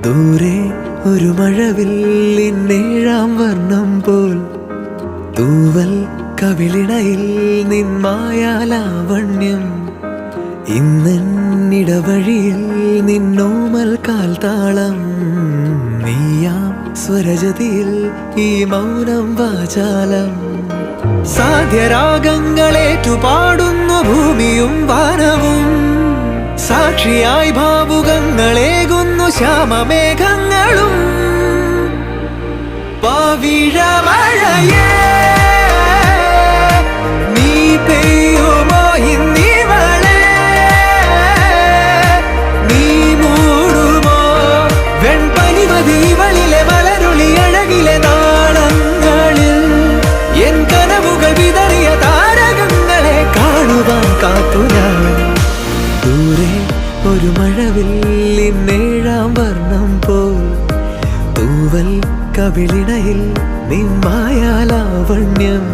ദൂരെ ഒരു മഴവില്ലിന്നേഴാം വർണ്ണം പോൽ തൂവൽ കവിളിണയിൽ നിന്മായാലാവണ്യം ഇന്നിടവഴിയിൽ നിന്നോമൽ കാൽത്താളം നീയാം സ്വരജതിയിൽ ഈ മൗനം വാചാലം സാധ്യരാഗങ്ങളേറ്റുപാടുന്നു ഭൂമിയും വാനവും സാക്ഷിയായി ഭാവുകങ്ങളേകുന്നു ശ്യാമമേഘങ്ങളും പവിഴമഴയേ നീ പെയ്യുമോ ഇന്നിവളെ നീ മൂടുമോ വെൺപനിമതിവളിലെ മലരുളി അഴകിലെ നാളങ്ങളിൽ എൻ കനവുകൾ വിതറിയ താരകങ്ങളെ കാണുവാൻ കാത്തു ഞാൻ ദൂരെ ഒരു മഴവില്ലിന്നേഴാം വർണ്ണം പോൽ തൂവൽ കവിളിണയിൽ നിന്മായാലാവണ്യം